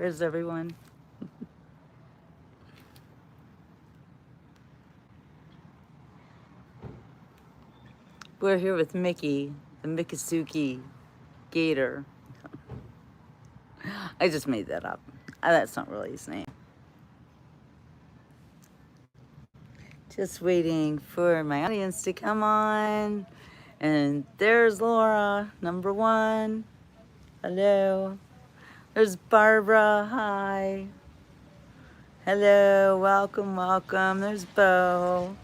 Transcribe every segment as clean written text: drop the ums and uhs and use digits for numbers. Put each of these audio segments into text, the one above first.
Where is everyone? We're here with Mickey, the MICCOSUKEE gator. I just made that up. That's not really his name. Just waiting for my audience to come on. And there's Laura, number one. Hello. There's Barbara. Hi. Hello. Welcome, welcome. There's Bo.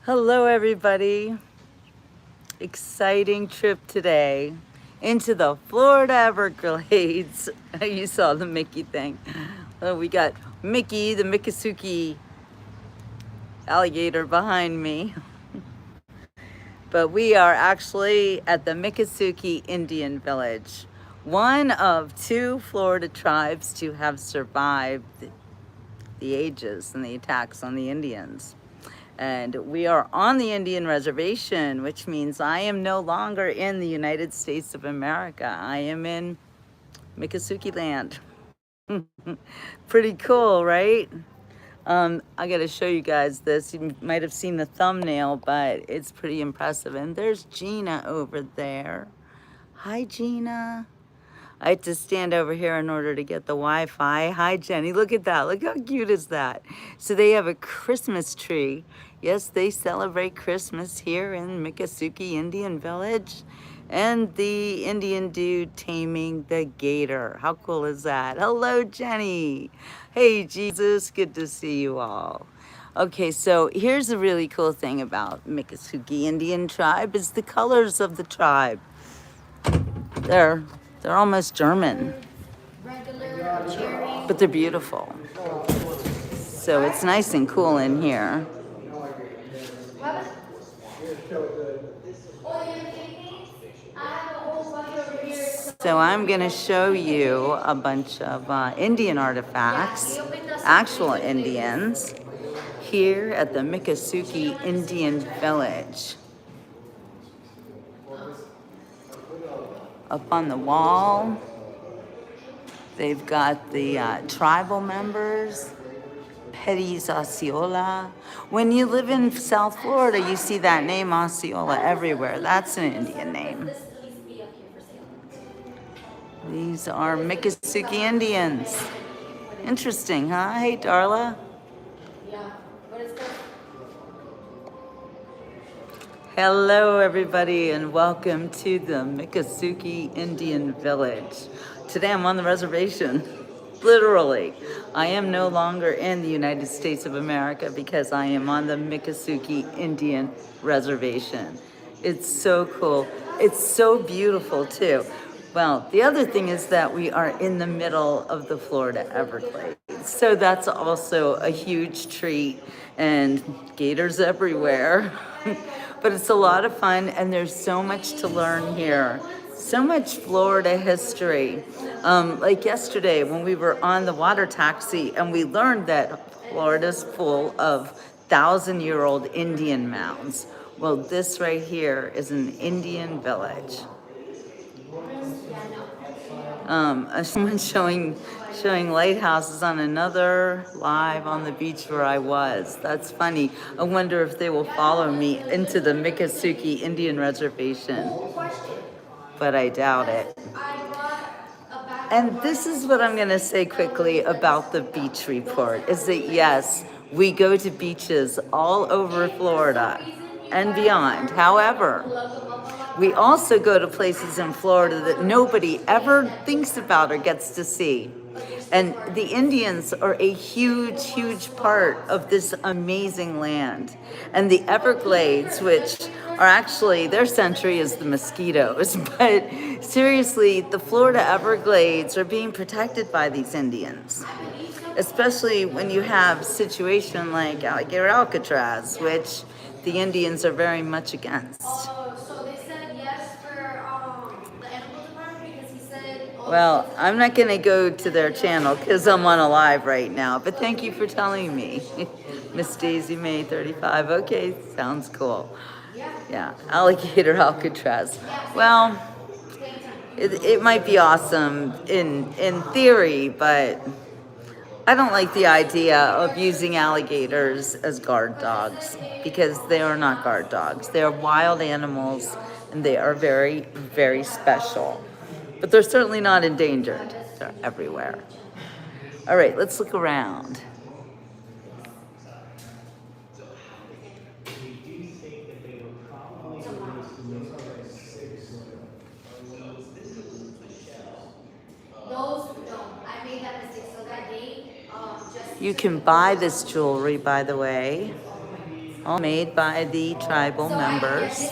Hello, everybody. Exciting trip today into the Florida Everglades. You saw the Mickey thing. We got Mickey, the MICCOSUKEE alligator behind me. But we are actually at the MICCOSUKEE Indian Village, one of two Florida tribes to have survived the ages and the attacks on the Indians. And we are on the Indian reservation, which means I am no longer in the United States of America. I am in MICCOSUKEE land. Pretty cool, right? I gotta show you guys this. You might have seen the thumbnail, but it's pretty impressive. And there's Gina over there. Hi, Gina. I had to stand over here in order to get the Wi-Fi. Hi, Jenny. Look at that. Look how cute is that? So they have a Christmas tree. Yes, they celebrate Christmas here in MICCOSUKEE Indian Village. And the Indian dude taming the gator. How cool is that? Hello, Jenny. Hey, Jesus. Good to see you all. Okay, so here's a really cool thing about MICCOSUKEE Indian tribe is the colors of the tribe. They're almost German, but they're beautiful. So it's nice and cool in here. So I'm gonna show you a bunch of Indian artifacts, actual Indians, here at the MICCOSUKEE Indian Village. Up on the wall, they've got the tribal members, Petty's Osceola. When you live in South Florida, you see that name Osceola everywhere. That's an Indian name. These are MICCOSUKEE Indians. Interesting, huh? Hey, Darla. Hello, everybody, and welcome to the MICCOSUKEE Indian Village. Today I'm on the reservation, literally. I am no longer in the United States of America because I am on the MICCOSUKEE Indian Reservation. It's so cool. It's so beautiful, too. Well, the other thing is that we are in the middle of the Florida Everglades. So that's also a huge treat, and gators everywhere. But it's a lot of fun, and there's so much to learn here. So much Florida history. Like yesterday when we were on the water taxi and we learned that Florida's full of 1,000-year-old Indian mounds. Well, this right here is an Indian village. Someone showing lighthouses on another live on the beach where I was. That's funny. I wonder if they will follow me into the MICCOSUKEE Indian Reservation, but I doubt it. And this is what I'm going to say quickly about the beach report, is that yes, we go to beaches all over Florida and beyond. However, we also go to places in Florida that nobody ever thinks about or gets to see. And the Indians are a huge, huge part of this amazing land. And the Everglades, which are actually, their century is the mosquitoes, but seriously, the Florida Everglades are being protected by these Indians. Especially when you have a situation like Alligator Alcatraz, which the Indians are very much against. Well, I'm not going to go to their channel because I'm on a live right now, but thank you for telling me. Miss Daisy May 35. Okay, sounds cool. Yeah, Alligator Alcatraz. Well, it might be awesome in theory, but I don't like the idea of using alligators as guard dogs because they are not guard dogs. They are wild animals and they are very, very special. But they're certainly not endangered. They're everywhere. All right, let's look around. You can buy this jewelry, by the way, all made by the tribal members.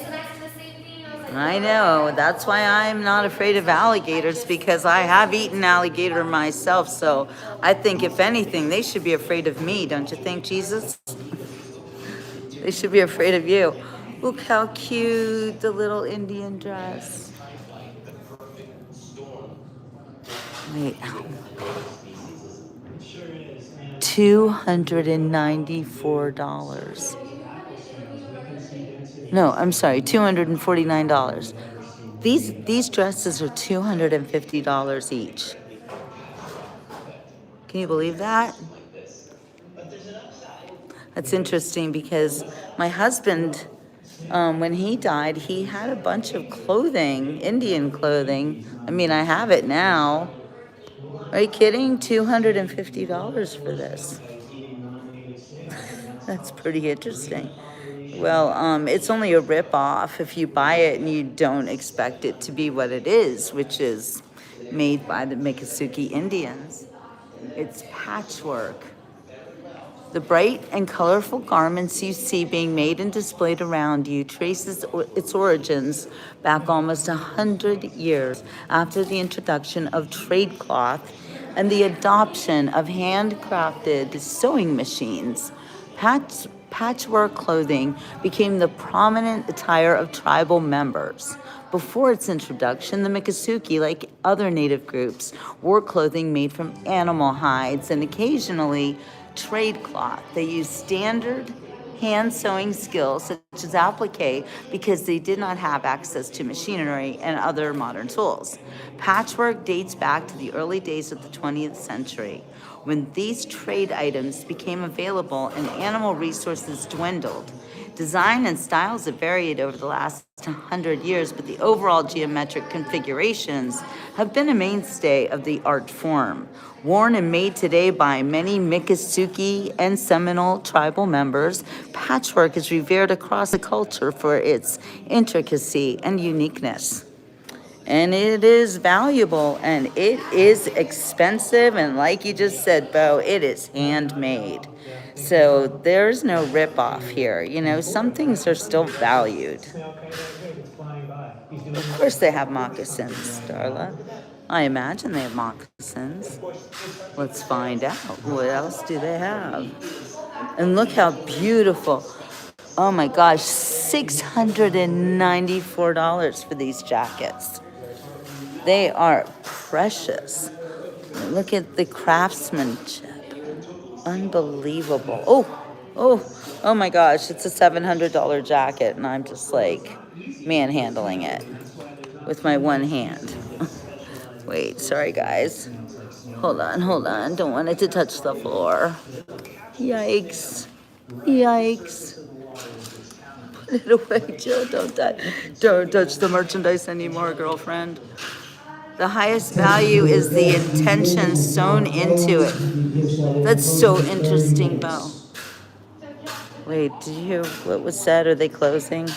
I know, that's why I'm not afraid of alligators, because I have eaten alligator myself, so I think if anything, they should be afraid of me, don't you think, Jesus? They should be afraid of you. Look how cute, the little Indian dress. Wait, $294. No, I'm sorry, $249. These dresses are $250 each. Can you believe that? That's interesting because my husband, when he died, he had a bunch of clothing, Indian clothing. I mean, I have it now. Are you kidding? $250 for this. That's pretty interesting. Well, it's only a rip-off if you buy it and you don't expect it to be what it is, which is made by the MICCOSUKEE Indians. It's patchwork. The bright and colorful garments you see being made and displayed around you traces its origins back almost 100 years after the introduction of trade cloth and the adoption of handcrafted sewing machines. Patchwork clothing became the prominent attire of tribal members. Before its introduction, the MICCOSUKEE, like other native groups, wore clothing made from animal hides and occasionally trade cloth. They used standard hand sewing skills such as applique because they did not have access to machinery and other modern tools. Patchwork dates back to the early days of the 20th century, when these trade items became available and animal resources dwindled. Design and styles have varied over the last 100 years, but the overall geometric configurations have been a mainstay of the art form. Worn and made today by many MICCOSUKEE and Seminole tribal members, patchwork is revered across the culture for its intricacy and uniqueness. And it is valuable and it is expensive, and like you just said, Bo, it is handmade. So there's no ripoff here. You know, some things are still valued. Of course they have moccasins, Darla. I imagine they have moccasins. Let's find out. What else do they have? And look how beautiful. Oh my gosh, $694 for these jackets. They are precious. Look at the craftsmanship. Unbelievable. Oh my gosh, it's a $700 jacket, and I'm just like manhandling it with my one hand. Wait, sorry guys. Hold on. Don't want it to touch the floor. Yikes. Put it away, Jill. Don't touch the merchandise anymore, girlfriend. The highest value is the intention sewn into it. That's so interesting, Bo. Wait, did you hear what was said? Are they closing?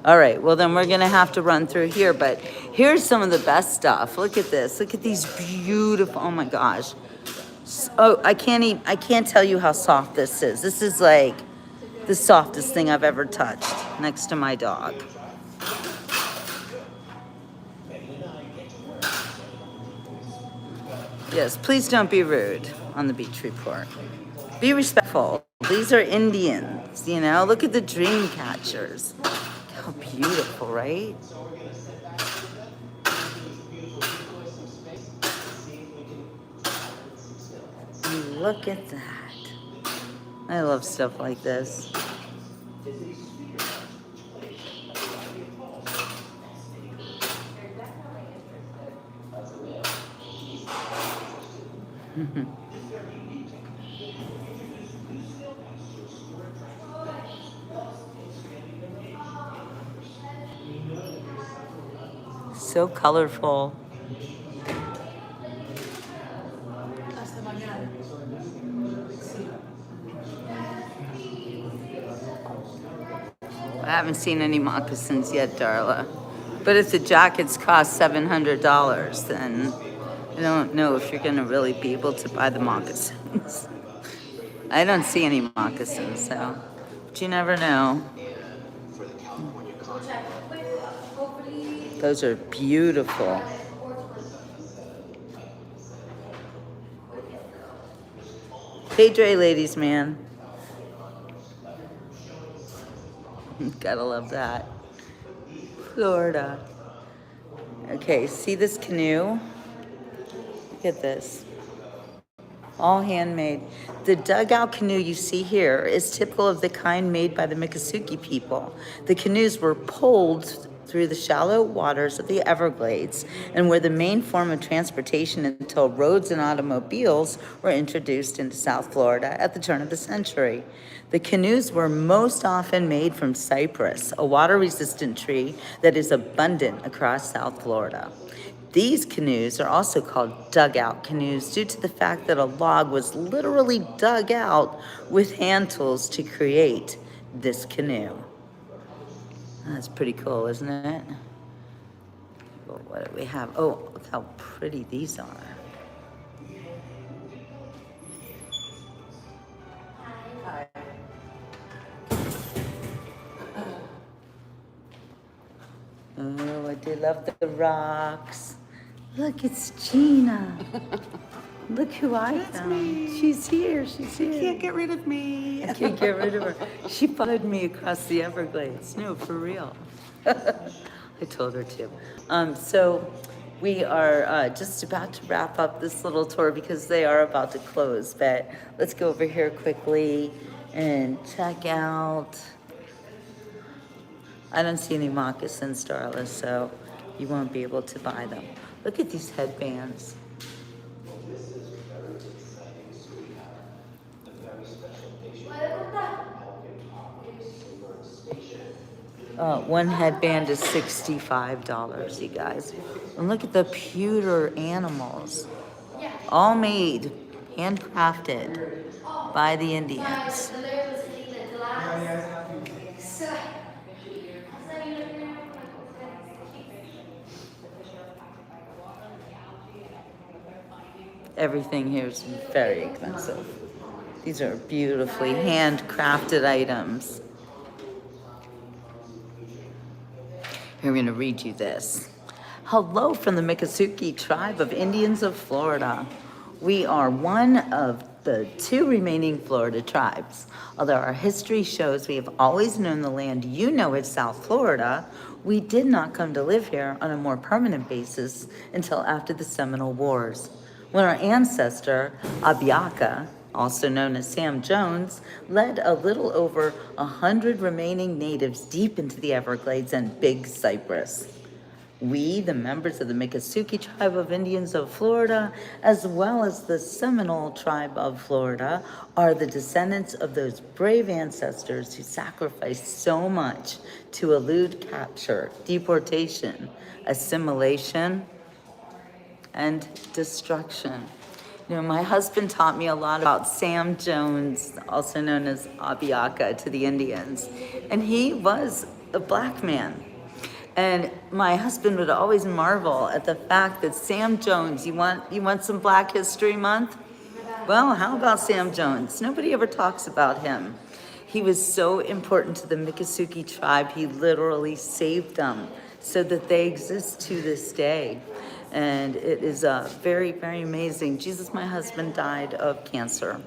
All right, well then we're gonna have to run through here, but here's some of the best stuff. Look at this. Look at these beautiful, oh my gosh. Oh, I can't tell you how soft this is. This is like the softest thing I've ever touched next to my dog. Yes, please don't be rude on the beach report. Be respectful. These are Indians, you know? Look at the dream catchers. How beautiful, right? Look at that. I love stuff like this. So colorful. I haven't seen any moccasins yet, Darla. But if the jackets cost $700, then I don't know if you're going to really be able to buy the moccasins. I don't see any moccasins, so, but you never know. Those are beautiful. Pedre, ladies, man. Gotta love that. Florida. Okay, see this canoe? Look at this. All handmade. The dugout canoe you see here is typical of the kind made by the MICCOSUKEE people. The canoes were poled through the shallow waters of the Everglades and were the main form of transportation until roads and automobiles were introduced into South Florida at the turn of the century. The canoes were most often made from cypress, a water-resistant tree that is abundant across South Florida. These canoes are also called dugout canoes due to the fact that a log was literally dug out with hand tools to create this canoe. That's pretty cool, isn't it? Well, what do we have? Oh, look how pretty these are. Hi. Oh, I do love the rocks. Look, it's Gina. Look who I found. Me. She's here. She's here. You can't get rid of me. I can't get rid of her. She followed me across the Everglades. No, for real. I told her to. So we are just about to wrap up this little tour because they are about to close. But let's go over here quickly and check out. I don't see any moccasins, Darla, so you won't be able to buy them. Look at these headbands. One headband is $65, you guys. And look at the pewter animals. All made, handcrafted by the Indians. Everything here is very expensive. These are beautifully handcrafted items. Here, I'm going to read you this. Hello from the MICCOSUKEE tribe of Indians of Florida. We are one of the 2 remaining Florida tribes. Although our history shows we have always known the land you know as South Florida, we did not come to live here on a more permanent basis until after the Seminole Wars, when our ancestor, Abiaka, also known as Sam Jones, led a little over 100 remaining natives deep into the Everglades and Big Cypress. We, the members of the MICCOSUKEE tribe of Indians of Florida, as well as the Seminole tribe of Florida, are the descendants of those brave ancestors who sacrificed so much to elude capture, deportation, assimilation, and destruction. You know, my husband taught me a lot about Sam Jones, also known as Abiaka to the Indians, and he was a black man. And my husband would always marvel at the fact that Sam Jones, you want some Black History Month? Well, how about Sam Jones? Nobody ever talks about him. He was so important to the MICCOSUKEE tribe, he literally saved them so that they exist to this day. And it is very, very amazing. Jesus, my husband, died of cancer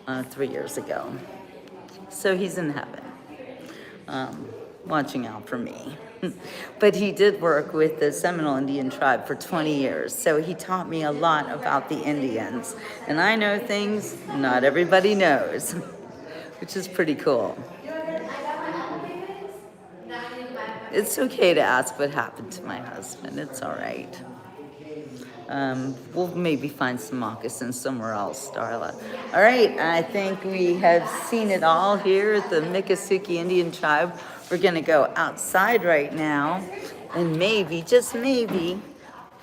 3 years ago. So he's in heaven, watching out for me. But he did work with the Seminole Indian tribe for 20 years. So he taught me a lot about the Indians. And I know things not everybody knows, which is pretty cool. It's okay to ask what happened to my husband. It's all right. We'll maybe find some moccasins somewhere else, Darla. All right, I think we have seen it all here at the MICCOSUKEE Indian tribe. We're gonna go outside right now, and maybe, just maybe,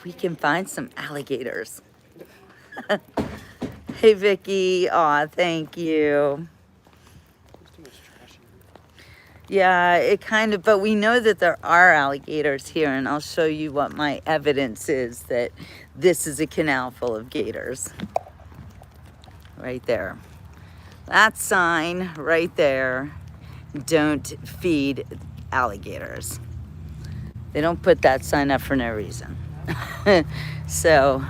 we can find some alligators. Hey, Vicky. Aw, thank you. Yeah, it kind of, but we know that there are alligators here, and I'll show you what my evidence is that this is a canal full of gators. Right there. That sign right there, don't feed alligators. They don't put that sign up for no reason. So,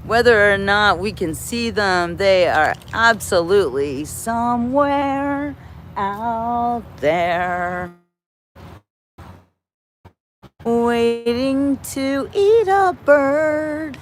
whether or not we can see them, they are absolutely somewhere out there, waiting to eat a bird.